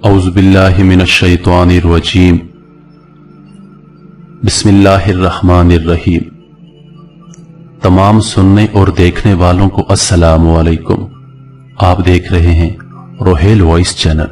اعوذ باللہ من الشیطان الرجیم بسم اللہ الرحمن الرحیم۔ تمام سننے اور دیکھنے والوں کو السلام علیکم۔ آپ دیکھ رہے ہیں روحیل وائس چینل۔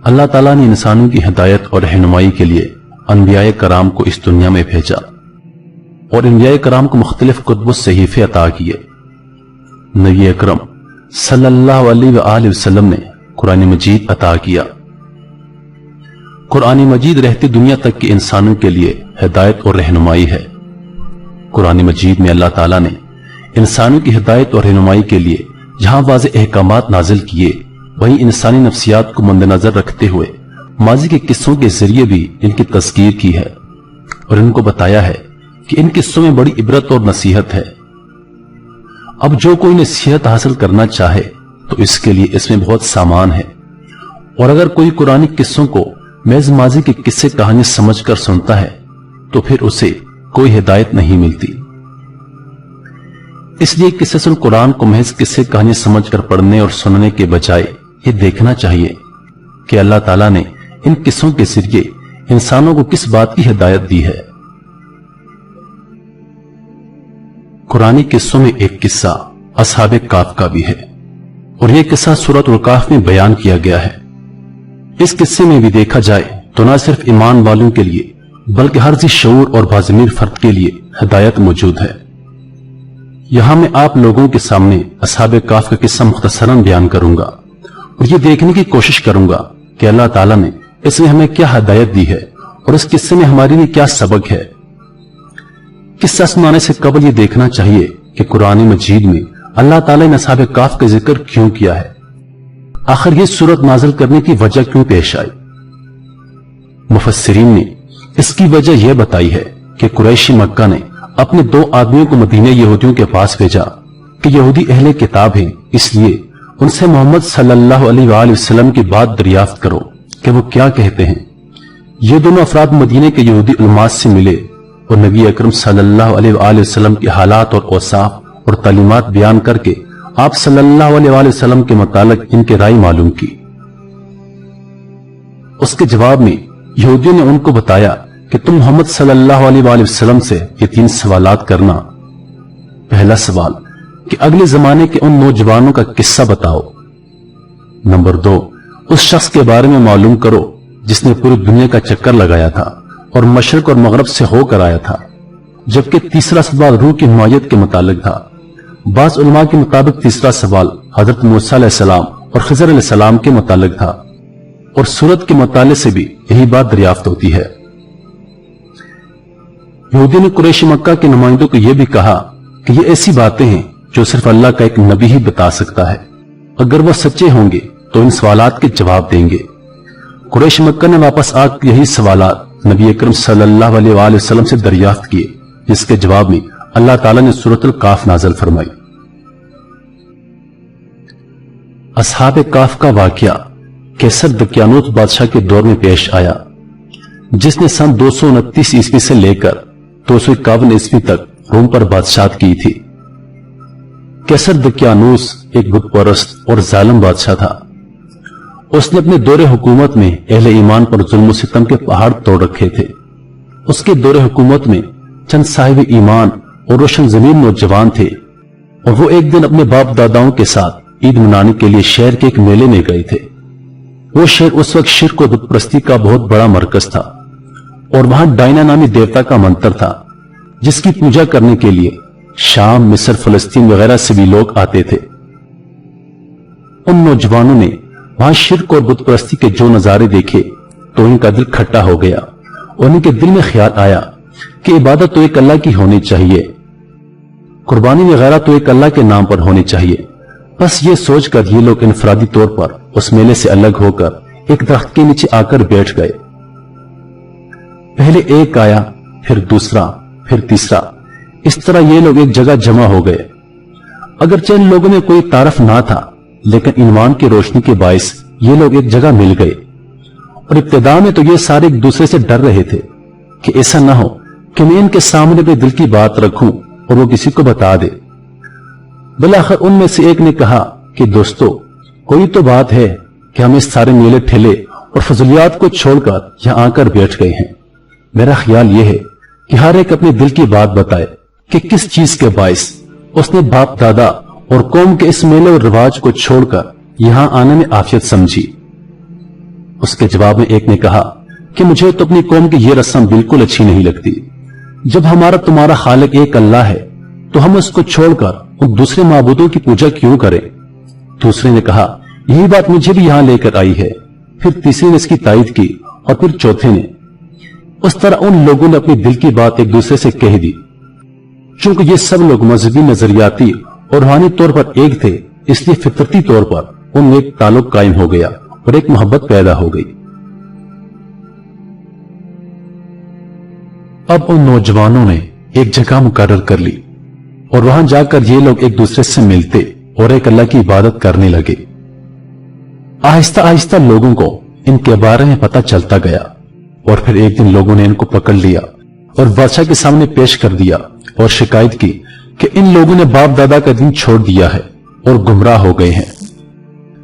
اللہ تعالیٰ نے انسانوں کی ہدایت اور رہنمائی کے لیے انبیاء کرام کو اس دنیا میں بھیجا اور انبیاء کرام کو مختلف کتب و صحیفے عطا کیے۔ نبی اکرم صلی اللہ علیہ وآلہ وسلم نے قرآن مجید عطا کیا۔ قرآن مجید رہتی دنیا تک کے انسانوں کے لیے ہدایت اور رہنمائی ہے۔ قرآن مجید میں اللہ تعالیٰ نے انسانوں کی ہدایت اور رہنمائی کے لیے جہاں واضح احکامات نازل کیے، وہیں انسانی نفسیات کو مد نظر رکھتے ہوئے ماضی کے قصوں کے ذریعے بھی ان کی تذکیر کی ہے اور ان کو بتایا ہے کہ ان قصوں میں بڑی عبرت اور نصیحت ہے۔ اب جو کوئی نصیحت حاصل کرنا چاہے تو اس کے لیے اس میں بہت سامان ہے، اور اگر کوئی قرآن قصوں کو محض ماضی کے قصے کہانی سمجھ کر سنتا ہے تو پھر اسے کوئی ہدایت نہیں ملتی۔ اس لیے قصص القرآن کو محض قصے کہانی سمجھ کر پڑھنے اور سننے کے بجائے یہ دیکھنا چاہیے کہ اللہ تعالیٰ نے ان قصوں کے ذریعے انسانوں کو کس بات کی ہدایت دی ہے۔ قرآنی قصوں میں ایک قصہ اصحاب کہف کا بھی ہے، اور یہ قصہ سورۃ الکہف میں بیان کیا گیا ہے۔ اس قصے میں بھی دیکھا جائے تو نہ صرف ایمان والوں کے لیے بلکہ ہر ذی شعور اور باضمیر فرد کے لیے ہدایت موجود ہے۔ یہاں میں آپ لوگوں کے سامنے اصحاب کہف کا قصہ مختصراً بیان کروں گا اور یہ دیکھنے کی کوشش کروں گا کہ اللہ تعالیٰ نے اس میں ہمیں کیا ہدایت دی ہے اور اس قصے میں ہمارے لیے کیا سبق ہے۔ قصہ سنانے سے قبل یہ دیکھنا چاہیے کہ قرآن مجید میں اللہ تعالیٰ نے اصحاب کہف کا ذکر کیوں کیا ہے، آخر یہ سورت نازل کرنے کی وجہ کیوں پیش آئی۔ مفسرین نے اس کی وجہ یہ بتائی ہے کہ قریشی مکہ نے اپنے 2 آدمیوں کو مدینہ یہودیوں کے پاس بھیجا کہ یہودی اہل کتاب ہیں، اس لیے ان سے محمد صلی اللہ علیہ وآلہ وسلم کی بات دریافت کرو کہ وہ کیا کہتے ہیں۔ یہ دونوں افراد مدینہ کے یہودی علماء سے ملے اور نبی اکرم صلی اللہ علیہ وآلہ وسلم کے حالات اور اوصاف اور تعلیمات بیان کر کے آپ صلی اللہ علیہ وآلہ وسلم کے متعلق ان کی رائے معلوم کی۔ اس کے جواب میں یہودیوں نے ان کو بتایا کہ تم محمد صلی اللہ علیہ وآلہ وسلم سے یہ 3 سوالات کرنا۔ پہلا سوال کہ اگلے زمانے کے ان نوجوانوں کا قصہ بتاؤ۔ نمبر 2 اس شخص کے بارے میں معلوم کرو جس نے پوری دنیا کا چکر لگایا تھا اور مشرق اور مغرب سے ہو کر آیا تھا۔ جبکہ تیسرا سوال روح کی حمایت کے متعلق تھا۔ بعض علماء کے مطابق تیسرا سوال حضرت موسیٰ علیہ السلام اور خضر علیہ السلام کے متعلق تھا، اور سورت کے مطالعے سے بھی یہی بات دریافت ہوتی ہے۔ یہودی نے قریش مکہ کے نمائندوں کو یہ بھی کہا کہ یہ ایسی باتیں ہیں جو صرف اللہ کا ایک نبی ہی بتا سکتا ہے، اگر وہ سچے ہوں گے تو ان سوالات کے جواب دیں گے۔ قریش مکہ نے واپس آ کر یہی سوالات نبی اکرم صلی اللہ علیہ وآلہ وسلم سے دریافت کیے، جس کے جواب میں اللہ تعالیٰ نے سورۃ الکہف نازل فرمائی۔ اصحاب کہف کا واقعہ کیسر دقیانوس بادشاہ کے دور میں پیش آیا، جس نے سن 229 عیسوی سے لے کر 251 عیسوی تک روم پر بادشاہت کی تھی۔ کیسر دقیانوس ایک بت پرست اور ظالم بادشاہ تھا۔ اس نے اپنے دور حکومت میں اہل ایمان پر ظلم و ستم کے پہاڑ توڑ رکھے تھے۔ اس کے دور حکومت میں چند صاحب ایمان اور روشن زمین نوجوان تھے، اور وہ ایک دن اپنے باپ داداؤں کے ساتھ عید منانے کے لیے شہر کے ایک میلے میں گئے تھے۔ وہ شہر اس وقت شرک و بت پرستی کا بہت بڑا مرکز تھا، اور وہاں ڈائنا نامی دیوتا کا منتر تھا جس کی پوجا کرنے کے لیے شام، مصر، فلسطین وغیرہ سے بھی لوگ آتے تھے۔ ان نوجوانوں نے وہاں شرک اور بت پرستی کے جو نظارے دیکھے تو ان کا دل کھٹا ہو گیا، اور ان کے دل میں خیال آیا کہ عبادت تو ایک اللہ کی ہونی چاہیے، قربانی وغیرہ تو ایک اللہ کے نام پر ہونی چاہیے۔ بس یہ سوچ کر یہ لوگ انفرادی طور پر اس میلے سے الگ ہو کر ایک درخت کے نیچے آ کر بیٹھ گئے۔ پہلے ایک آیا، پھر دوسرا، پھر تیسرا، اس طرح یہ لوگ ایک جگہ جمع ہو گئے۔ اگرچہ ان لوگوں میں کوئی تعارف نہ تھا، لیکن ایمان کی روشنی کے باعث یہ لوگ ایک جگہ مل گئے، اور ابتدا میں تو یہ سارے ایک دوسرے سے ڈر رہے تھے کہ ایسا نہ ہو کہ میں ان کے سامنے اپنے دل کی بات رکھوں اور وہ کسی کو بتا دے۔ بالآخر ان میں سے ایک نے کہا کہ دوستو، कोई तो बात है कि हम इस सारे मेले ठेले और फजलियात को छोड़कर यहां आकर बैठ गए हैं। मेरा ख्याल यह है कि हर एक अपने दिल की बात बताए कि किस चीज के बाइस उसने बाप दादा और कौम के इस मेले और रिवाज को छोड़कर यहां आने में आफियत समझी। उसके जवाब में एक ने कहा कि मुझे तो अपनी कौम की यह रस्म बिल्कुल अच्छी नहीं लगती। जब हमारा तुम्हारा खालिक एक अल्लाह है तो हम उसको छोड़कर उन दूसरे माबूदों की पूजा क्यों करें। दूसरे ने कहा यही बात मुझे भी यहां लेकर आई है। फिर तीसरे ने इसकी तायद की और फिर चौथे ने। उस तरह उन लोगों ने अपनी दिल की बात एक दूसरे से कह दी। चूंकि ये सब लोग मजहबी, नजरियाती और रूहानी तौर पर एक थे, इसलिए फितरती तौर पर उनमें एक ताल्लुक कायम हो गया और एक मोहब्बत पैदा हो गई। अब उन नौजवानों ने एक जगह मुकर्रर कर ली और वहां जाकर ये लोग एक दूसरे से मिलते और एक अल्लाह की इबादत करने लगे। आहिस्ता आहिस्ता लोगों को इनके बारे में पता चलता गया और फिर एक दिन लोगों ने इनको पकड़ लिया और बादशाह के सामने पेश कर दिया और शिकायत की कि इन लोगों ने बाप दादा का दिन छोड़ दिया है और गुमराह हो गए हैं।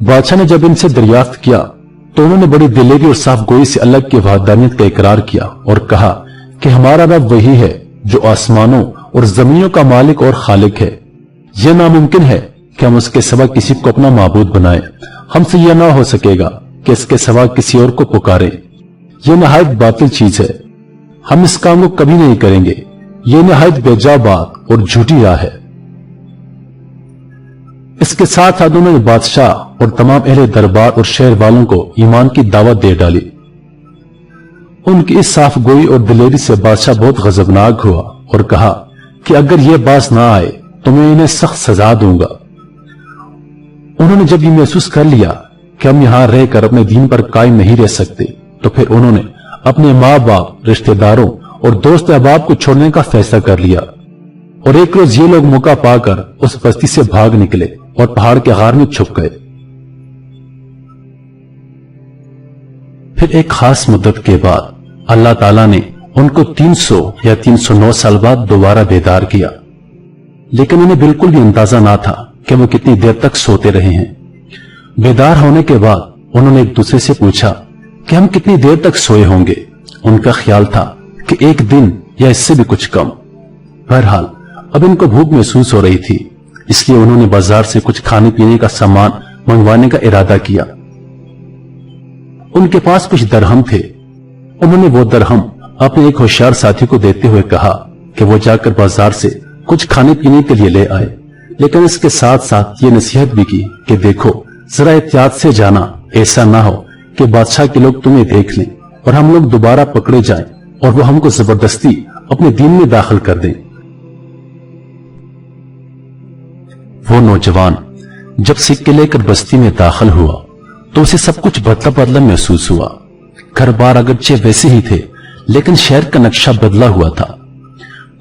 बादशाह ने जब इनसे दरियाफ्त किया तो उन्होंने बड़ी दिलेरी और साफ गोई से अल्लाह की वहदानियत का इकरार किया और कहा कि हमारा रब वही है जो आसमानों और जमीनों का मालिक और खालिक है। यह नामुमकिन है कि हम उसके सिवा किसी को अपना माबूद बनाए। हमसे यह ना हो सकेगा कि इसके सिवा किसी और को पुकारे। यह नहायत बातिल चीज है, हम इस काम को कभी नहीं करेंगे। यह नहायत बेजा बात और झूठी राह है। इसके साथ साथ उन्होंने बादशाह और तमाम अहले दरबार और शहर वालों को ईमान की दावत दे डाली। उनकी इस साफ गोई और दिलेरी से बादशाह बहुत गजबनाक हुआ और कहा कि अगर ये बाज ना आए तो मैं इन्हें सख्त सजा दूंगा। उन्होंने जब ये महसूस कर लिया कि हम यहां रहकर अपने दीन पर कायम नहीं रह सकते तो फिर उन्होंने अपने माँ बाप, रिश्तेदारों और दोस्त अहबाब को छोड़ने का फैसला कर लिया। और एक रोज ये लोग मौका पाकर उस बस्ती से भाग निकले और पहाड़ के गार में छुप गए। फिर एक खास मुद्दत के बाद अल्लाह ताला ने उनको 300 या 309 साल बाद दोबारा बेदार किया, लेकिन उन्हें बिल्कुल भी अंदाजा ना था कि वो कितनी देर तक सोते रहे हैं। बेदार होने के बाद उन्होंने एक दूसरे से पूछा कि हम कितनी देर तक सोए होंगे। उनका ख्याल था कि एक दिन या इससे भी कुछ कम। बहरहाल अब इनको भूख महसूस हो रही थी, इसलिए उन्होंने बाजार से कुछ खाने पीने का सामान मंगवाने का इरादा किया। उनके पास कुछ दरहम थे। उन्होंने वो दरहम अपने एक होशियार साथी को देते हुए कहा कि वो जाकर बाजार से कुछ खाने पीने के लिए ले आए, लेकिन इसके साथ साथ ये नसीहत भी की कि देखो जरा एहतियात से जाना, ऐसा ना हो कि बादशाह के लोग तुम्हें देख लें और हम लोग दोबारा पकड़े जाएं और वो हमको जबरदस्ती अपने दीन में दाखिल कर दें। वो नौजवान जब सिक्के लेकर बस्ती में दाखिल हुआ तो उसे सब कुछ बदला बदला महसूस हुआ। घर बार अगरचे वैसे ही थे, लेकिन शहर का नक्शा बदला हुआ था।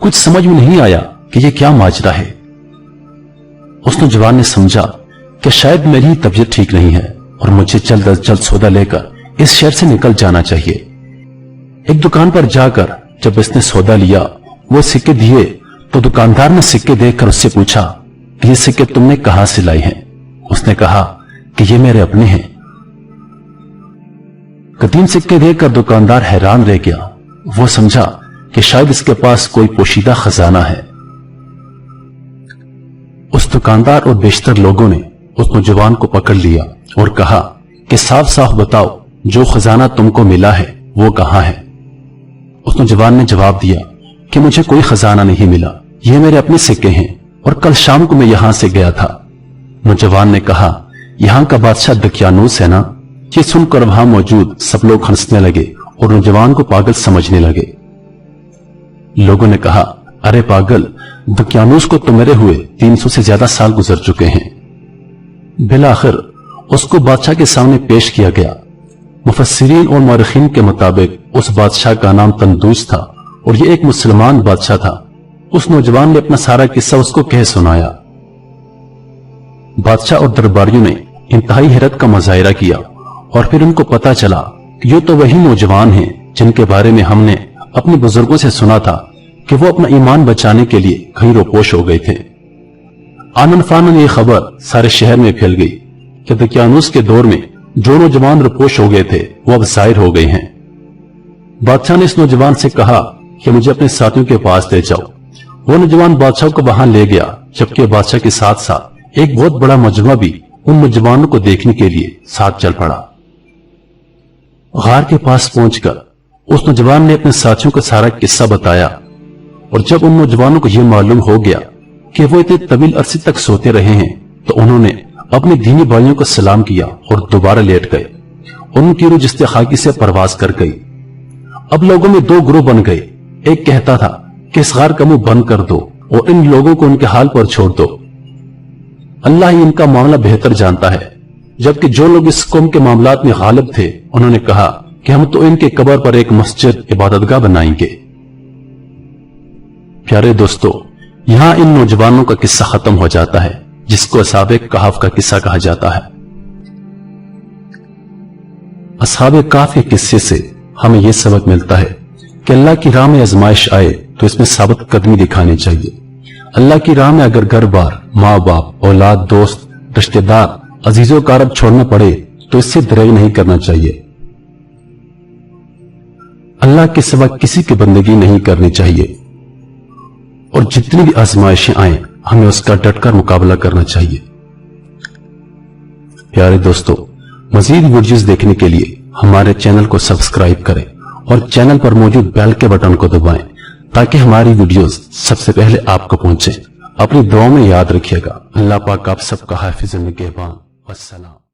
कुछ समझ में नहीं आया कि यह क्या माजरा है। उस नौजवान ने समझा कि शायद मेरी तबीयत ठीक नहीं है और मुझे जल्द अज जल्द सौदा लेकर इस शहर से निकल जाना चाहिए। एक दुकान पर जाकर जब इसने सौदा लिया, वो सिक्के दिए तो दुकानदार ने सिक्के देखकर उससे पूछा कि ये सिक्के तुमने कहां से लाए हैं। उसने कहा कि ये मेरे अपने हैं। कदीम सिक्के देखकर दुकानदार हैरान रह गया। वो समझा कि शायद इसके पास कोई पोशीदा खजाना है। उस दुकानदार और बेशतर लोगों ने उस नौजवान को पकड़ लिया और कहा कि साफ साफ बताओ जो खजाना तुमको मिला है वो कहां है। उस नौजवान ने जवाब दिया कि मुझे कोई खजाना नहीं मिला, ये मेरे अपने सिक्के हैं और कल शाम को मैं यहां से गया था। नौजवान ने कहा यहां का बादशाह दकियानूस है ना। ये सुनकर वहां मौजूद सब लोग हंसने लगे और नौजवान को पागल समझने लगे। लोगों ने कहा अरे पागल, दकियानूस को तो मेरे हुए 300 से ज्यादा साल गुजर चुके हैं। बिलाखिर उसको बादशाह के सामने पेश किया गया। मुफस्सिरीन और मौरखीन के मुताबिक उस बादशाह का नाम तंदूस था और ये एक मुसलमान बादशाह था। उस नौजवान ने अपना सारा किस्सा उसको कह सुनाया। बादशाह और दरबारियों ने इंतहाई हैरत का मुजाहिरा किया और फिर उनको पता चला कि ये तो वही नौजवान हैं जिनके बारे में हमने अपने बुजुर्गों से सुना था कि वो अपना ईमान बचाने के लिए कहीं रोपोश हो गए थे। आनन फानन ये खबर सारे शहर में फैल गई कि दकियानूस के दौर में जो नौजवान रुपोश हो गए थे वो अब जाहिर हो गए हैं। बादशाह ने इस नौजवान से कहा कि मुझे अपने साथियों के पास ले जाओ। वो नौजवान बादशाह को वहां ले गया, जबकि बादशाह के साथ साथ एक बहुत बड़ा मजमा भी उन नौजवानों को देखने के लिए साथ चल पड़ा। गार के पास पहुंचकर उस नौजवान ने अपने साथियों को सारा किस्सा बताया, और जब उन नौजवानों को यह मालूम हो गया कि वो इतने तवील अरसे तक सोते रहे हैं, तो उन्होंने अपने दीनी भाइयों को सलाम किया और दोबारा लेट गए। उनकी रूह जिस्ते खाकी से परवाज कर गई। अब लोगों में दो ग्रुप बन गए। एक कहता था कि इस गार का मुंह बंद कर दो और इन लोगों को उनके हाल पर छोड़ दो, अल्लाह ही इनका मामला बेहतर जानता है। जबकि जो लोग इस कौम के मामलात में गालिब थे, उन्होंने कहा कि हम तो इनके कब्र पर एक मस्जिद इबादतगाह बनाएंगे। प्यारे दोस्तों, यहां इन नौजवानों का किस्सा खत्म हो जाता है, जिसको असहाबे कहफ का किस्सा कहा जाता है। असहाबे कहफ के किस्से से हमें यह सबक मिलता है कि अल्लाह की राह में आजमाइश आए तो इसमें साबित कदमी दिखानी चाहिए। अल्लाह की राह में अगर घर बार, माँ बाप, औलाद, दोस्त, रिश्तेदार, अजीजों कारब छोड़ना पड़े तो इससे दरेग नहीं करना चाहिए। अल्लाह के सिवा किसी की बंदगी नहीं करनी चाहिए, और जितनी भी आजमाइशें आए हमें उसका डटकर मुकाबला करना चाहिए। प्यारे दोस्तों, मजीद वीडियोस देखने के लिए हमारे चैनल को सब्सक्राइब करें और चैनल पर मौजूद बेल के बटन को दबाएं, ताकि हमारी वीडियोस सबसे पहले आपको पहुंचे। अपनी दुआओं में याद रखिएगा। अल्लाह पाक आप सबका हाफिज़ निगहबान। वस्सलाम।